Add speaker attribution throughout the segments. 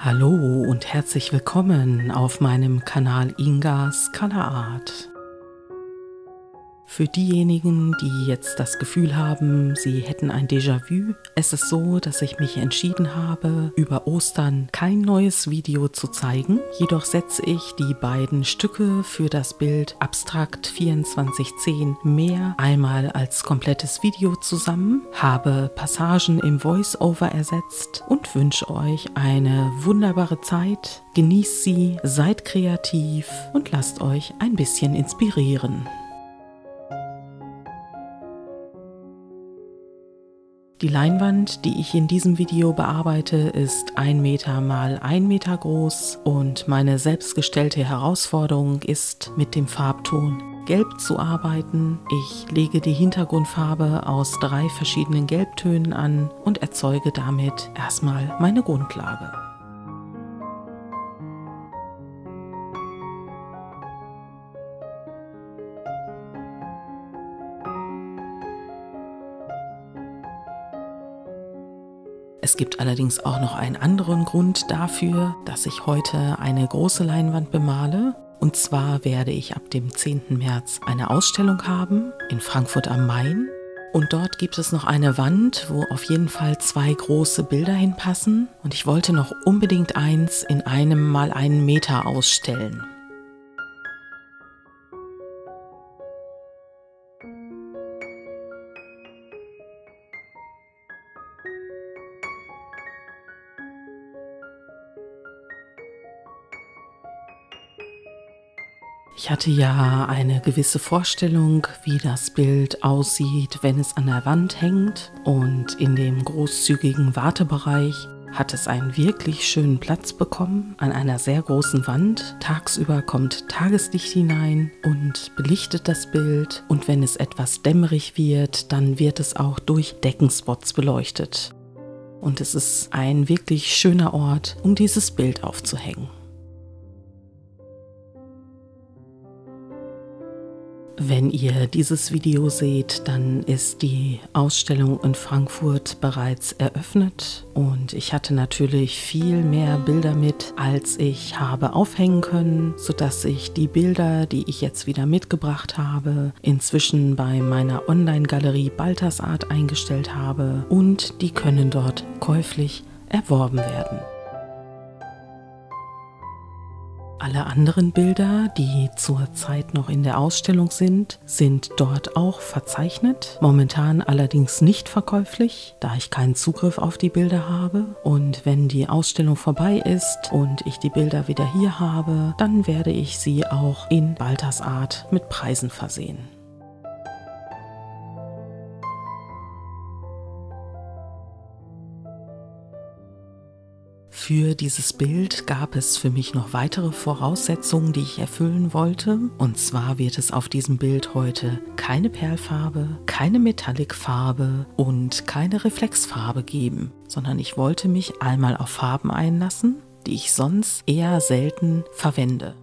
Speaker 1: Hallo und herzlich willkommen auf meinem Kanal Ingas Color Art. Für diejenigen, die jetzt das Gefühl haben, sie hätten ein Déjà-vu, es ist so, dass ich mich entschieden habe, über Ostern kein neues Video zu zeigen. Jedoch setze ich die beiden Stücke für das Bild Abstrakt 2410 mehr einmal als komplettes Video zusammen, habe Passagen im Voice-Over ersetzt und wünsche euch eine wunderbare Zeit. Genießt sie, seid kreativ und lasst euch ein bisschen inspirieren. Die Leinwand, die ich in diesem Video bearbeite, ist 1 Meter mal 1 Meter groß und meine selbstgestellte Herausforderung ist, mit dem Farbton Gelb zu arbeiten. Ich lege die Hintergrundfarbe aus 3 verschiedenen Gelbtönen an und erzeuge damit erstmal meine Grundlage. Es gibt allerdings auch noch einen anderen Grund dafür, dass ich heute eine große Leinwand bemale. Und zwar werde ich ab dem 10. März eine Ausstellung haben in Frankfurt am Main. Und dort gibt es noch eine Wand, wo auf jeden Fall 2 große Bilder hinpassen. Und ich wollte noch unbedingt eins in 1 mal 1 Meter ausstellen. Ich hatte ja eine gewisse Vorstellung, wie das Bild aussieht, wenn es an der Wand hängt, und in dem großzügigen Wartebereich hat es einen wirklich schönen Platz bekommen an einer sehr großen Wand. Tagsüber kommt Tageslicht hinein und belichtet das Bild, und wenn es etwas dämmerig wird, dann wird es auch durch Deckenspots beleuchtet. Und es ist ein wirklich schöner Ort, um dieses Bild aufzuhängen. Wenn ihr dieses Video seht, dann ist die Ausstellung in Frankfurt bereits eröffnet und ich hatte natürlich viel mehr Bilder mit, als ich habe aufhängen können, sodass ich die Bilder, die ich jetzt wieder mitgebracht habe, inzwischen bei meiner Online-Galerie Balthasart eingestellt habe, und die können dort käuflich erworben werden. Alle anderen Bilder, die zurzeit noch in der Ausstellung sind dort auch verzeichnet. Momentan allerdings nicht verkäuflich, da ich keinen Zugriff auf die Bilder habe. Und wenn die Ausstellung vorbei ist und ich die Bilder wieder hier habe, dann werde ich sie auch in Balthasart mit Preisen versehen. Für dieses Bild gab es für mich noch weitere Voraussetzungen, die ich erfüllen wollte. Und zwar wird es auf diesem Bild heute keine Perlfarbe, keine Metallicfarbe und keine Reflexfarbe geben, sondern ich wollte mich einmal auf Farben einlassen, die ich sonst eher selten verwende.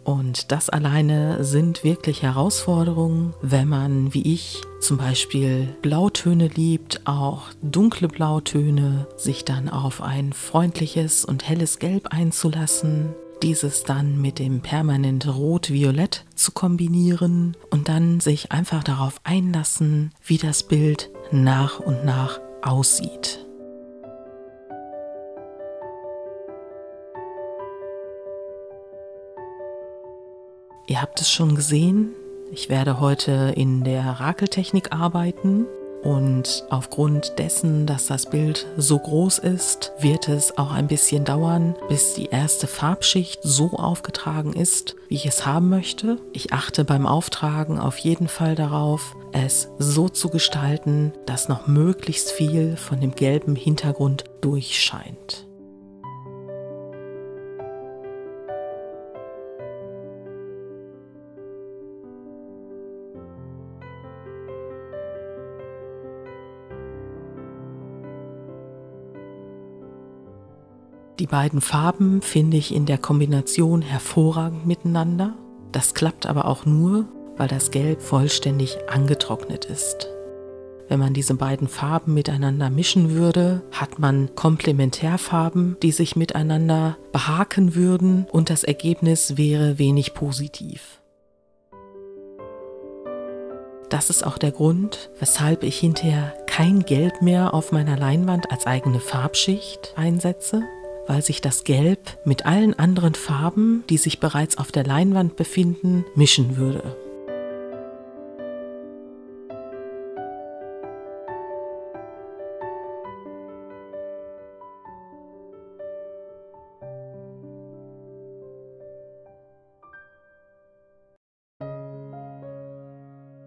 Speaker 1: Und das alleine sind wirklich Herausforderungen, wenn man, wie ich, zum Beispiel Blautöne liebt, auch dunkle Blautöne, sich dann auf ein freundliches und helles Gelb einzulassen, dieses dann mit dem permanent Rot-Violett zu kombinieren und dann sich einfach darauf einlassen, wie das Bild nach und nach aussieht. Ihr habt es schon gesehen, ich werde heute in der Rakeltechnik arbeiten, und aufgrund dessen, dass das Bild so groß ist, wird es auch ein bisschen dauern, bis die erste Farbschicht so aufgetragen ist, wie ich es haben möchte. Ich achte beim Auftragen auf jeden Fall darauf, es so zu gestalten, dass noch möglichst viel von dem gelben Hintergrund durchscheint. Die beiden Farben finde ich in der Kombination hervorragend miteinander. Das klappt aber auch nur, weil das Gelb vollständig angetrocknet ist. wenn man diese beiden Farben miteinander mischen würde, hat man Komplementärfarben, die sich miteinander behaken würden und das Ergebnis wäre wenig positiv. Das ist auch der Grund, weshalb ich hinterher kein Gelb mehr auf meiner Leinwand als eigene Farbschicht einsetze, weil sich das Gelb mit allen anderen Farben, die sich bereits auf der Leinwand befinden, mischen würde.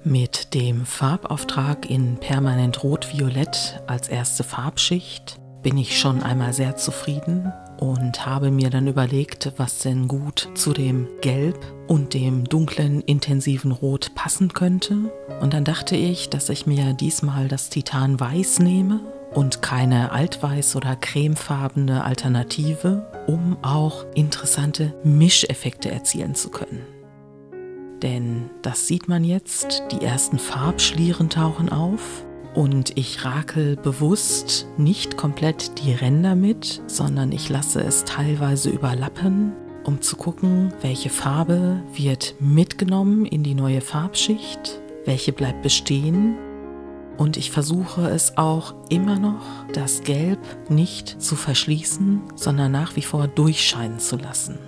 Speaker 1: Mit dem Farbauftrag in Permanent Rot-Violett als erste Farbschicht bin ich schon einmal sehr zufrieden und habe mir dann überlegt, was denn gut zu dem Gelb und dem dunklen, intensiven Rot passen könnte. Und dann dachte ich, dass ich mir diesmal das Titan Weiß nehme und keine altweiß- oder cremefarbene Alternative, um auch interessante Mischeffekte erzielen zu können. Denn das sieht man jetzt, die ersten Farbschlieren tauchen auf und ich rakel bewusst nicht komplett die Ränder mit, sondern ich lasse es teilweise überlappen, um zu gucken, welche Farbe wird mitgenommen in die neue Farbschicht, welche bleibt bestehen. Und ich versuche es auch immer noch, das Gelb nicht zu verschließen, sondern nach wie vor durchscheinen zu lassen.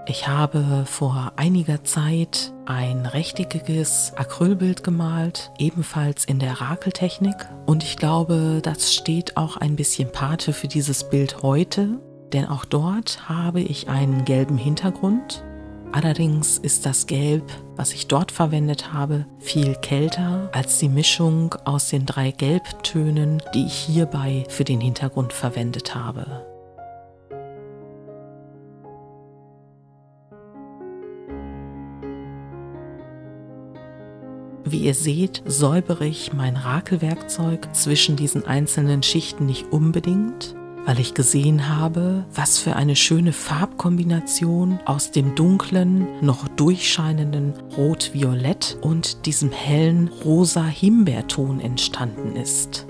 Speaker 1: Ich habe vor einiger Zeit ein rechteckiges Acrylbild gemalt, ebenfalls in der Rakeltechnik. Und ich glaube, das steht auch ein bisschen Pate für dieses Bild heute, denn auch dort habe ich einen gelben Hintergrund. Allerdings ist das Gelb, was ich dort verwendet habe, viel kälter als die Mischung aus den 3 Gelbtönen, die ich hierbei für den Hintergrund verwendet habe. Wie ihr seht, säubere ich mein Rakelwerkzeug zwischen diesen einzelnen Schichten nicht unbedingt, weil ich gesehen habe, was für eine schöne Farbkombination aus dem dunklen, noch durchscheinenden Rot-Violett und diesem hellen rosa-Himbeerton entstanden ist.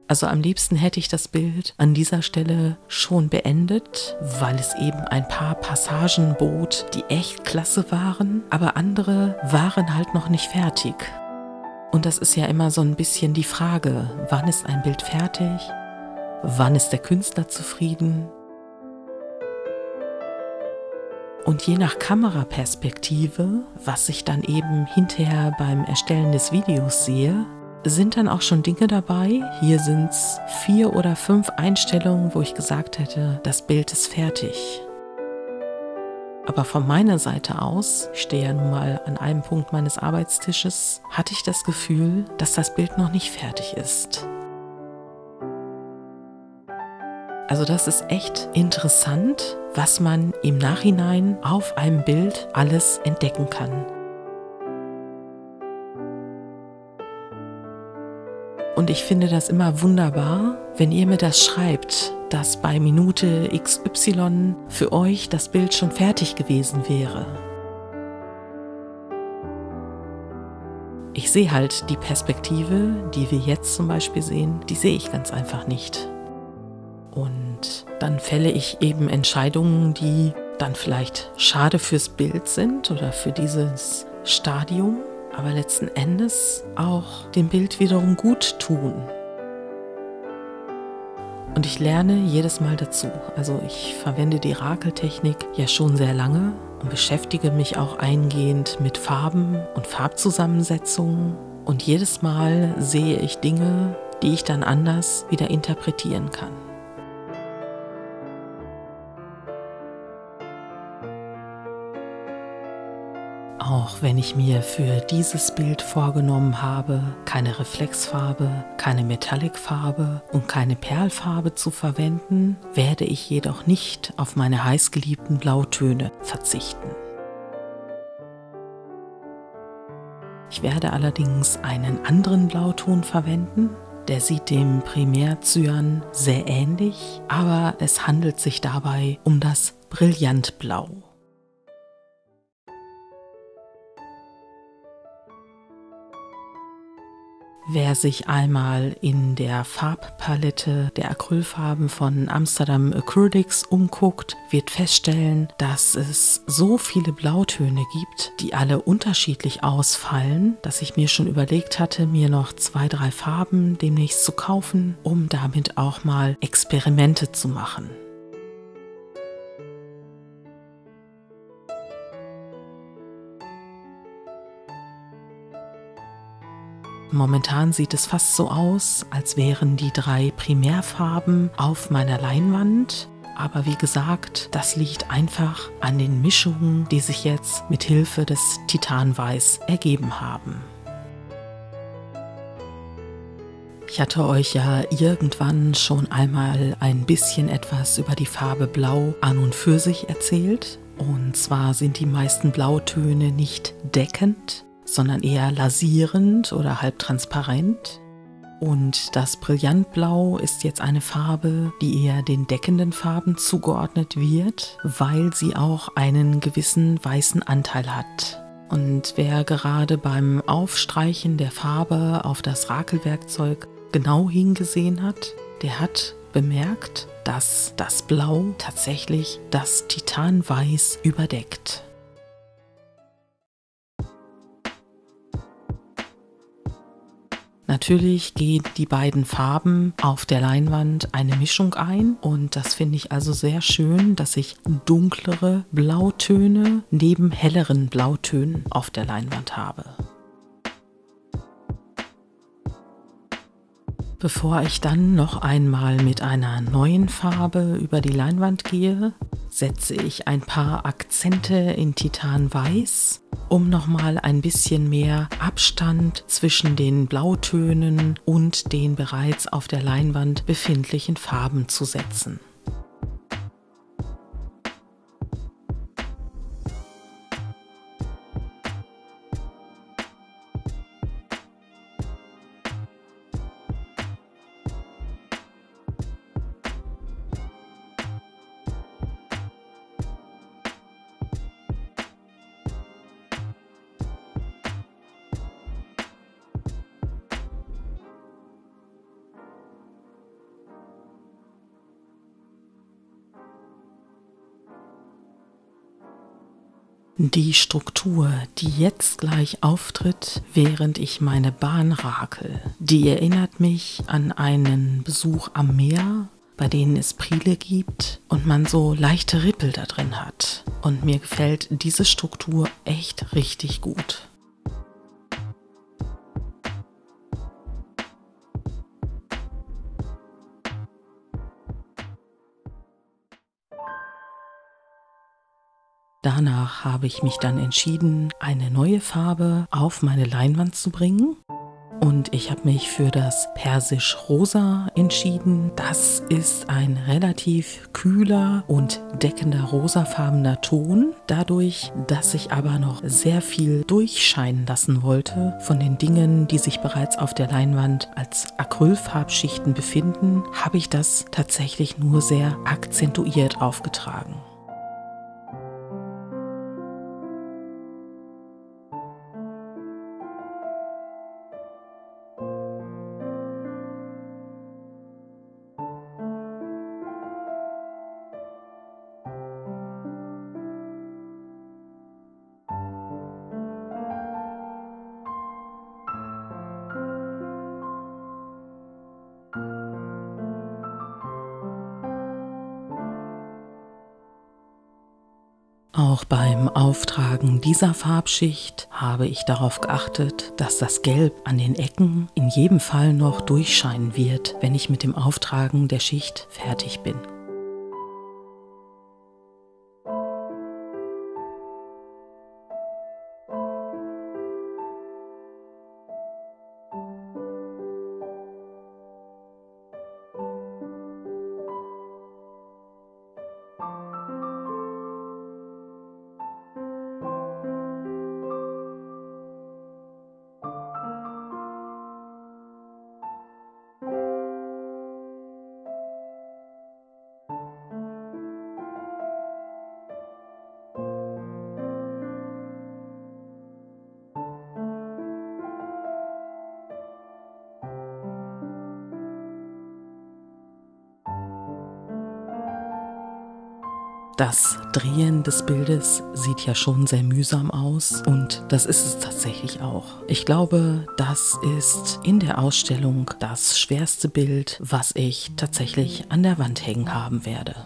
Speaker 1: Also am liebsten hätte ich das Bild an dieser Stelle schon beendet, weil es eben ein paar Passagen bot, die echt klasse waren, aber andere waren halt noch nicht fertig. Und das ist ja immer so ein bisschen die Frage, wann ist ein Bild fertig? Wann ist der Künstler zufrieden? Und je nach Kameraperspektive, was ich dann eben hinterher beim Erstellen des Videos sehe, sind dann auch schon Dinge dabei. Hier sind es 4 oder 5 Einstellungen, wo ich gesagt hätte, das Bild ist fertig. Aber von meiner Seite aus, ich stehe ja nun mal an einem Punkt meines Arbeitstisches, hatte ich das Gefühl, dass das Bild noch nicht fertig ist. Also das ist echt interessant, was man im Nachhinein auf einem Bild alles entdecken kann. Und ich finde das immer wunderbar, wenn ihr mir das schreibt, dass bei Minute XY für euch das Bild schon fertig gewesen wäre. Ich sehe halt die Perspektive, die wir jetzt zum Beispiel sehen, die sehe ich ganz einfach nicht. Und dann fälle ich eben Entscheidungen, die dann vielleicht schade fürs Bild sind oder für dieses Stadium, aber letzten Endes auch dem Bild wiederum gut tun. Und ich lerne jedes Mal dazu. Also ich verwende die Rakeltechnik ja schon sehr lange und beschäftige mich auch eingehend mit Farben und Farbzusammensetzungen. Und jedes Mal sehe ich Dinge, die ich dann anders wieder interpretieren kann. Auch wenn ich mir für dieses Bild vorgenommen habe, keine Reflexfarbe, keine Metallicfarbe und keine Perlfarbe zu verwenden, werde ich jedoch nicht auf meine heißgeliebten Blautöne verzichten. Ich werde allerdings einen anderen Blauton verwenden. Der sieht dem Primärzyan sehr ähnlich, aber es handelt sich dabei um das Brillantblau. Wer sich einmal in der Farbpalette der Acrylfarben von Amsterdam Acrylics umguckt, wird feststellen, dass es so viele Blautöne gibt, die alle unterschiedlich ausfallen, dass ich mir schon überlegt hatte, mir noch 2, 3 Farben demnächst zu kaufen, um damit auch mal Experimente zu machen. Momentan sieht es fast so aus, als wären die 3 Primärfarben auf meiner Leinwand. Aber wie gesagt, das liegt einfach an den Mischungen, die sich jetzt mit Hilfe des Titanweiß ergeben haben. Ich hatte euch ja irgendwann schon einmal ein bisschen etwas über die Farbe Blau an und für sich erzählt. Und zwar sind die meisten Blautöne nicht deckend, sondern eher lasierend oder halbtransparent. Und das Brillantblau ist jetzt eine Farbe, die eher den deckenden Farben zugeordnet wird, weil sie auch einen gewissen weißen Anteil hat. Und wer gerade beim Aufstreichen der Farbe auf das Rakelwerkzeug genau hingesehen hat, der hat bemerkt, dass das Blau tatsächlich das Titanweiß überdeckt. Natürlich gehen die beiden Farben auf der Leinwand eine Mischung ein und das finde ich also sehr schön, dass ich dunklere Blautöne neben helleren Blautönen auf der Leinwand habe. Bevor ich dann noch einmal mit einer neuen Farbe über die Leinwand gehe, setze ich ein paar Akzente in Titanweiß, um nochmal ein bisschen mehr Abstand zwischen den Blautönen und den bereits auf der Leinwand befindlichen Farben zu setzen. Die Struktur, die jetzt gleich auftritt, während ich meine Bahn rakel, die erinnert mich an einen Besuch am Meer, bei denen es Priele gibt und man so leichte Rippel da drin hat. Und mir gefällt diese Struktur echt richtig gut. Danach habe ich mich dann entschieden, eine neue Farbe auf meine Leinwand zu bringen. Und ich habe mich für das Persisch-Rosa entschieden. Das ist ein relativ kühler und deckender rosafarbener Ton. Dadurch, dass ich aber noch sehr viel durchscheinen lassen wollte von den Dingen, die sich bereits auf der Leinwand als Acrylfarbschichten befinden, habe ich das tatsächlich nur sehr akzentuiert aufgetragen. Auch beim Auftragen dieser Farbschicht habe ich darauf geachtet, dass das Gelb an den Ecken in jedem Fall noch durchscheinen wird, wenn ich mit dem Auftragen der Schicht fertig bin. Das Drehen des Bildes sieht ja schon sehr mühsam aus und das ist es tatsächlich auch. Ich glaube, das ist in der Ausstellung das schwerste Bild, was ich tatsächlich an der Wand hängen haben werde.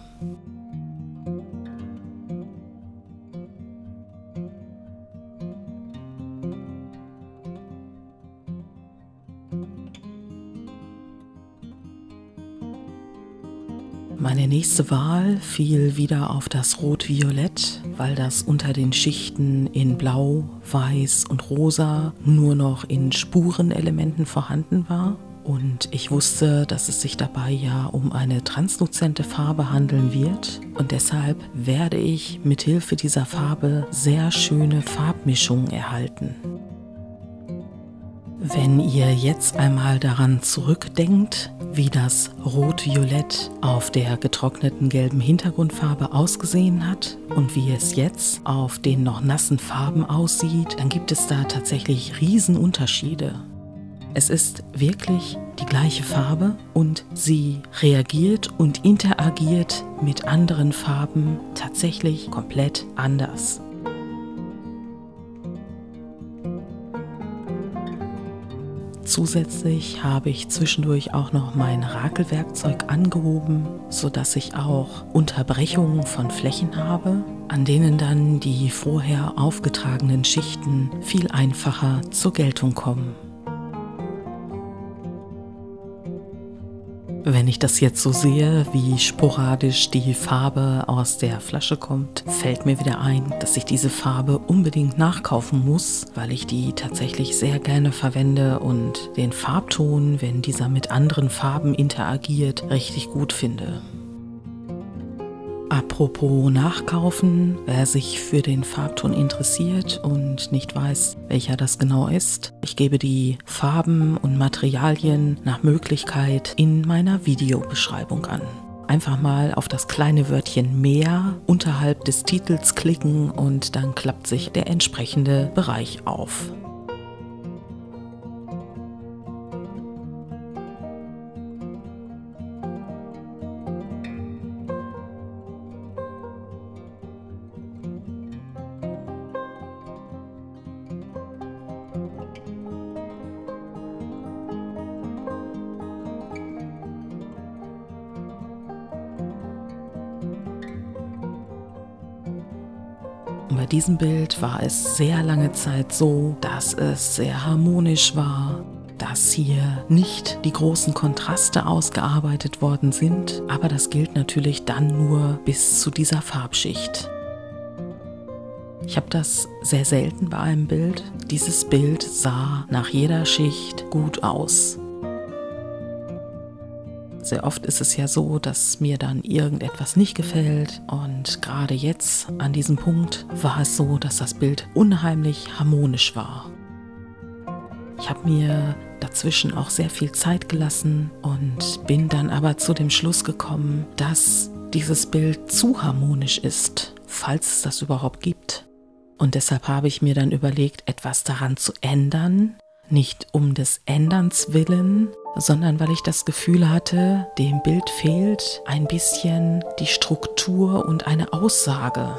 Speaker 1: Meine nächste Wahl fiel wieder auf das Rot-Violett, weil das unter den Schichten in Blau, Weiß und Rosa nur noch in Spurenelementen vorhanden war. Und ich wusste, dass es sich dabei ja um eine transluzente Farbe handeln wird. Und deshalb werde ich mithilfe dieser Farbe sehr schöne Farbmischungen erhalten. Wenn ihr jetzt einmal daran zurückdenkt, wie das Rot-Violett auf der getrockneten gelben Hintergrundfarbe ausgesehen hat und wie es jetzt auf den noch nassen Farben aussieht, dann gibt es da tatsächlich Riesenunterschiede. Es ist wirklich die gleiche Farbe und sie reagiert und interagiert mit anderen Farben tatsächlich komplett anders. Zusätzlich habe ich zwischendurch auch noch mein Rakelwerkzeug angehoben, sodass ich auch Unterbrechungen von Flächen habe, an denen dann die vorher aufgetragenen Schichten viel einfacher zur Geltung kommen. Wenn ich das jetzt so sehe, wie sporadisch die Farbe aus der Flasche kommt, fällt mir wieder ein, dass ich diese Farbe unbedingt nachkaufen muss, weil ich die tatsächlich sehr gerne verwende und den Farbton, wenn dieser mit anderen Farben interagiert, richtig gut finde. Apropos Nachkaufen, wer sich für den Farbton interessiert und nicht weiß, welcher das genau ist, ich gebe die Farben und Materialien nach Möglichkeit in meiner Videobeschreibung an. Einfach mal auf das kleine Wörtchen mehr unterhalb des Titels klicken und dann klappt sich der entsprechende Bereich auf. Bei diesem Bild war es sehr lange Zeit so, dass es sehr harmonisch war, dass hier nicht die großen Kontraste ausgearbeitet worden sind, aber das gilt natürlich dann nur bis zu dieser Farbschicht. Ich habe das sehr selten bei einem Bild. Dieses Bild sah nach jeder Schicht gut aus. Sehr oft ist es ja so, dass mir dann irgendetwas nicht gefällt und gerade jetzt an diesem Punkt war es so, dass das Bild unheimlich harmonisch war. Ich habe mir dazwischen auch sehr viel Zeit gelassen und bin dann aber zu dem Schluss gekommen, dass dieses Bild zu harmonisch ist, falls es das überhaupt gibt. Und deshalb habe ich mir dann überlegt, etwas daran zu ändern, nicht um des Änderns willen, sondern weil ich das Gefühl hatte, dem Bild fehlt ein bisschen die Struktur und eine Aussage.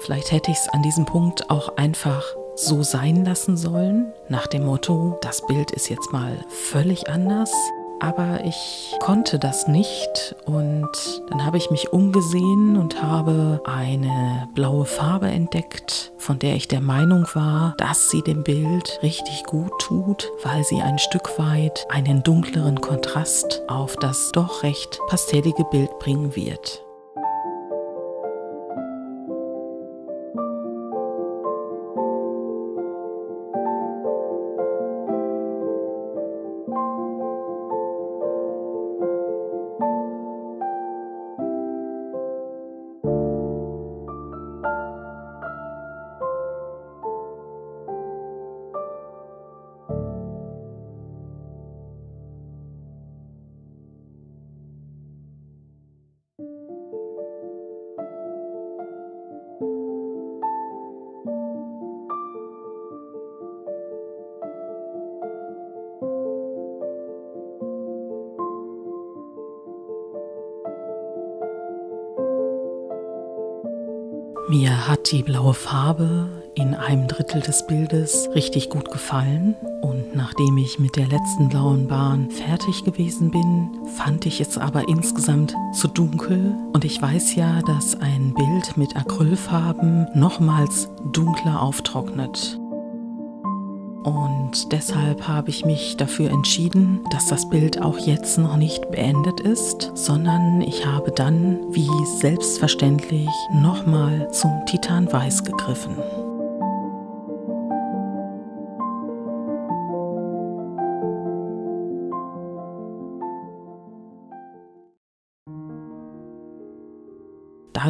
Speaker 1: Vielleicht hätte ich es an diesem Punkt auch einfach so sein lassen sollen, nach dem Motto, das Bild ist jetzt mal völlig anders. Aber ich konnte das nicht und dann habe ich mich umgesehen und habe eine blaue Farbe entdeckt, von der ich der Meinung war, dass sie dem Bild richtig gut tut, weil sie ein Stück weit einen dunkleren Kontrast auf das doch recht pastellige Bild bringen wird. Mir hat die blaue Farbe in einem Drittel des Bildes richtig gut gefallen und nachdem ich mit der letzten blauen Bahn fertig gewesen bin, fand ich es aber insgesamt zu dunkel und ich weiß ja, dass ein Bild mit Acrylfarben nochmals dunkler auftrocknet. Und deshalb habe ich mich dafür entschieden, dass das Bild auch jetzt noch nicht beendet ist, sondern ich habe dann, wie selbstverständlich, nochmal zum Titanweiß gegriffen.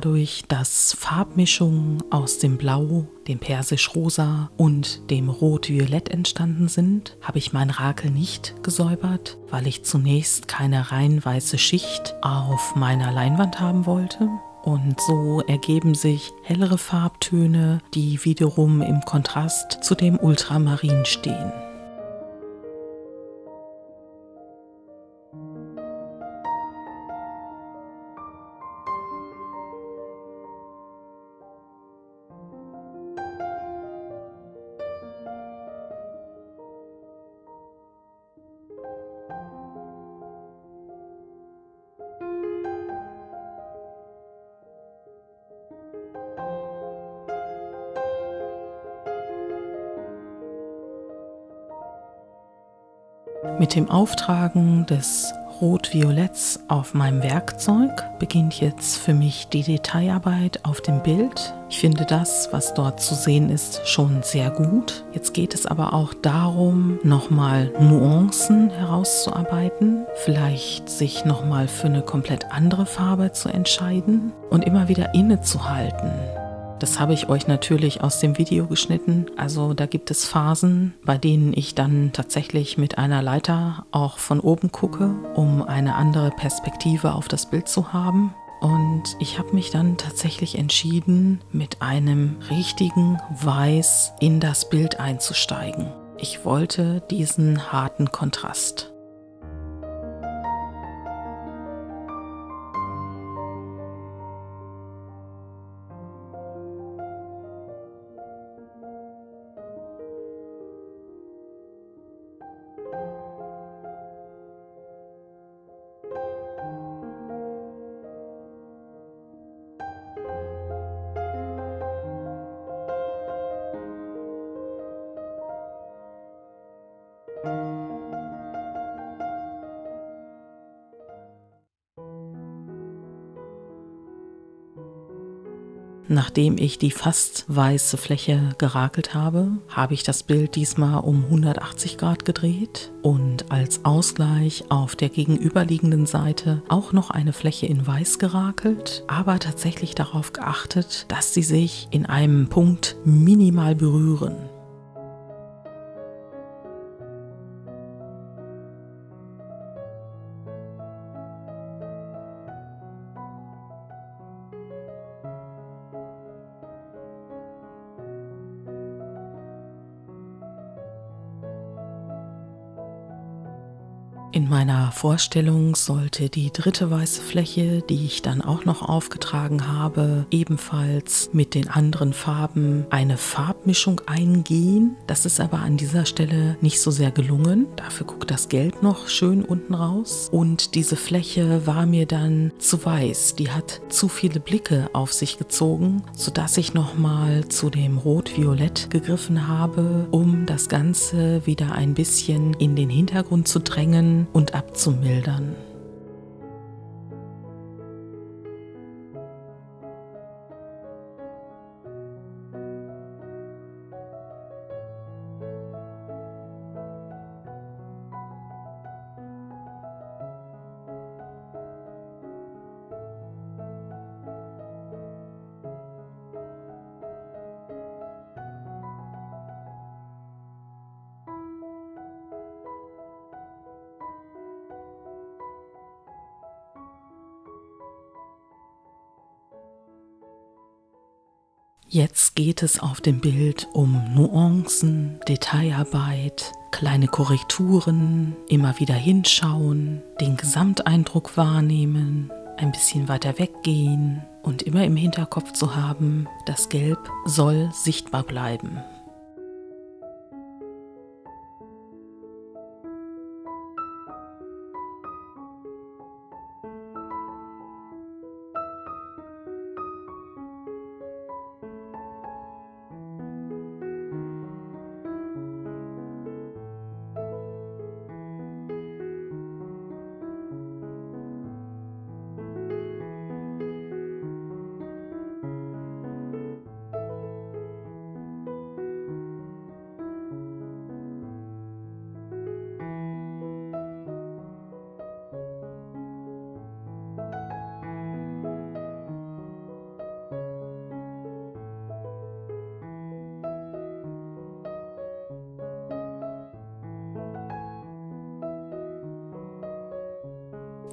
Speaker 1: Dadurch, dass Farbmischungen aus dem Blau, dem Persisch-Rosa und dem Rot-Violett entstanden sind, habe ich mein Rakel nicht gesäubert, weil ich zunächst keine rein weiße Schicht auf meiner Leinwand haben wollte. Und so ergeben sich hellere Farbtöne, die wiederum im Kontrast zu dem Ultramarin stehen. Mit dem Auftragen des Rot-Violetts auf meinem Werkzeug beginnt jetzt für mich die Detailarbeit auf dem Bild. Ich finde das, was dort zu sehen ist, schon sehr gut. Jetzt geht es aber auch darum, nochmal Nuancen herauszuarbeiten, vielleicht sich nochmal für eine komplett andere Farbe zu entscheiden und immer wieder innezuhalten. Das habe ich euch natürlich aus dem Video geschnitten. Also da gibt es Phasen, bei denen ich dann tatsächlich mit einer Leiter auch von oben gucke, um eine andere Perspektive auf das Bild zu haben. Und ich habe mich dann tatsächlich entschieden, mit einem richtigen Weiß in das Bild einzusteigen. Ich wollte diesen harten Kontrast. Nachdem ich die fast weiße Fläche gerakelt habe, habe ich das Bild diesmal um 180 Grad gedreht und als Ausgleich auf der gegenüberliegenden Seite auch noch eine Fläche in Weiß gerakelt, aber tatsächlich darauf geachtet, dass sie sich in einem Punkt minimal berühren. In meiner Vorstellung sollte die dritte weiße Fläche, die ich dann auch noch aufgetragen habe, ebenfalls mit den anderen Farben eine Farbmischung eingehen. Das ist aber an dieser Stelle nicht so sehr gelungen. Dafür guckt das Gelb noch schön unten raus. Und diese Fläche war mir dann zu weiß. Die hat zu viele Blicke auf sich gezogen, sodass ich nochmal zu dem Rot-Violett gegriffen habe, um das Ganze wieder ein bisschen in den Hintergrund zu drängen und abzumildern. Jetzt geht es auf dem Bild um Nuancen, Detailarbeit, kleine Korrekturen, immer wieder hinschauen, den Gesamteindruck wahrnehmen, ein bisschen weiter weggehen und immer im Hinterkopf zu haben, das Gelb soll sichtbar bleiben.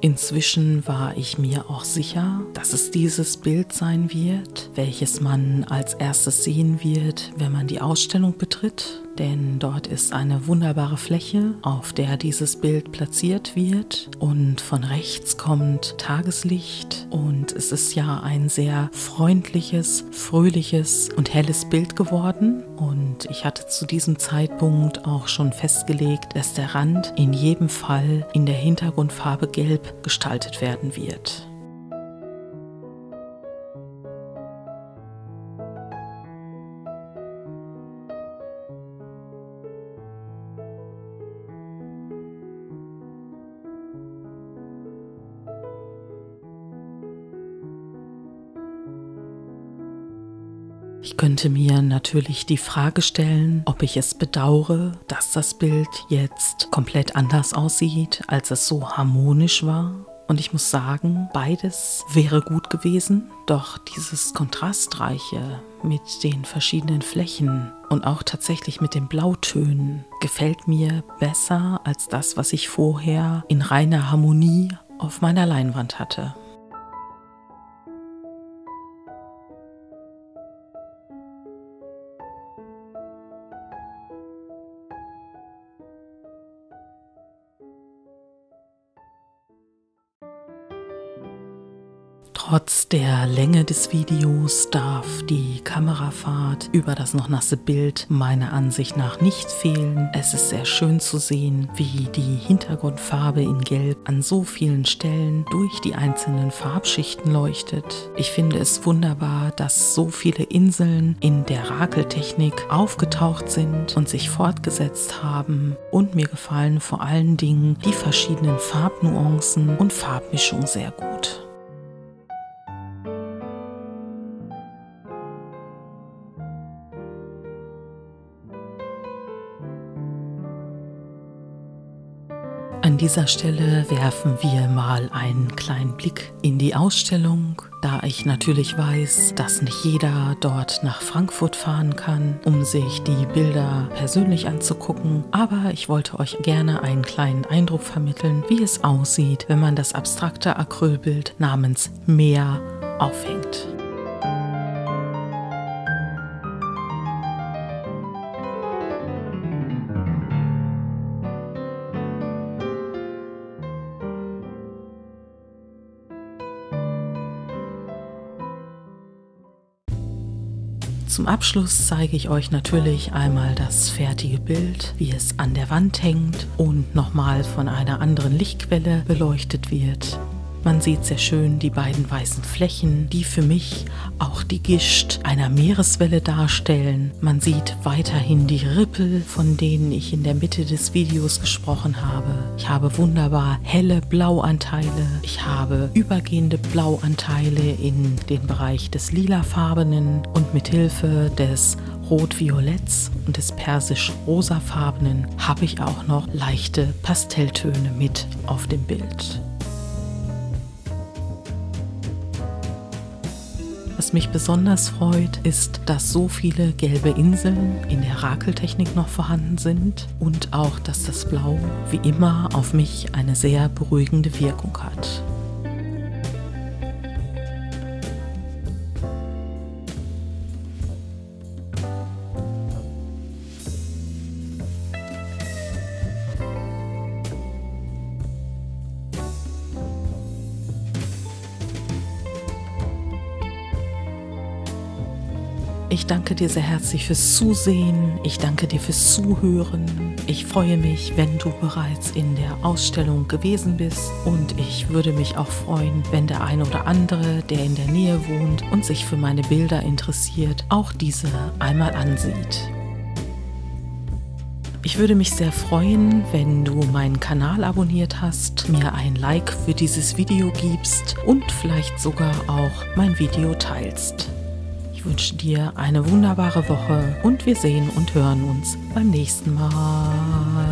Speaker 1: Inzwischen war ich mir auch sicher, dass es dieses Bild sein wird, welches man als erstes sehen wird, wenn man die Ausstellung betritt. Denn dort ist eine wunderbare Fläche, auf der dieses Bild platziert wird, und von rechts kommt Tageslicht und es ist ja ein sehr freundliches, fröhliches und helles Bild geworden. Und ich hatte zu diesem Zeitpunkt auch schon festgelegt, dass der Rand in jedem Fall in der Hintergrundfarbe Gelb gestaltet werden wird. Ich könnte mir natürlich die Frage stellen, ob ich es bedauere, dass das Bild jetzt komplett anders aussieht, als es so harmonisch war. Und ich muss sagen, beides wäre gut gewesen, doch dieses Kontrastreiche mit den verschiedenen Flächen und auch tatsächlich mit den Blautönen gefällt mir besser als das, was ich vorher in reiner Harmonie auf meiner Leinwand hatte. Trotz der Länge des Videos darf die Kamerafahrt über das noch nasse Bild meiner Ansicht nach nicht fehlen. Es ist sehr schön zu sehen, wie die Hintergrundfarbe in Gelb an so vielen Stellen durch die einzelnen Farbschichten leuchtet. Ich finde es wunderbar, dass so viele Inseln in der Rakeltechnik aufgetaucht sind und sich fortgesetzt haben. Und mir gefallen vor allen Dingen die verschiedenen Farbnuancen und Farbmischung sehr gut. An dieser Stelle werfen wir mal einen kleinen Blick in die Ausstellung, da ich natürlich weiß, dass nicht jeder dort nach Frankfurt fahren kann, um sich die Bilder persönlich anzugucken. Aber ich wollte euch gerne einen kleinen Eindruck vermitteln, wie es aussieht, wenn man das abstrakte Acrylbild namens Meer aufhängt. Zum Abschluss zeige ich euch natürlich einmal das fertige Bild, wie es an der Wand hängt und nochmal von einer anderen Lichtquelle beleuchtet wird. Man sieht sehr schön die beiden weißen Flächen, die für mich auch die Gischt einer Meereswelle darstellen. Man sieht weiterhin die Rippel, von denen ich in der Mitte des Videos gesprochen habe. Ich habe wunderbar helle Blauanteile. Ich habe übergehende Blauanteile in den Bereich des Lilafarbenen und mit Hilfe des Rot-Violetts und des persisch-rosafarbenen habe ich auch noch leichte Pastelltöne mit auf dem Bild. Was mich besonders freut, ist, dass so viele gelbe Inseln in der Rakeltechnik noch vorhanden sind und auch, dass das Blau wie immer auf mich eine sehr beruhigende Wirkung hat. Ich danke dir sehr herzlich fürs Zusehen. Ich danke dir fürs Zuhören. Ich freue mich, wenn du bereits in der Ausstellung gewesen bist. Und ich würde mich auch freuen, wenn der ein oder andere, der in der Nähe wohnt und sich für meine Bilder interessiert, auch diese einmal ansieht. Ich würde mich sehr freuen, wenn du meinen Kanal abonniert hast, mir ein Like für dieses Video gibst und vielleicht sogar auch mein Video teilst. Ich wünsche dir eine wunderbare Woche und wir sehen und hören uns beim nächsten Mal.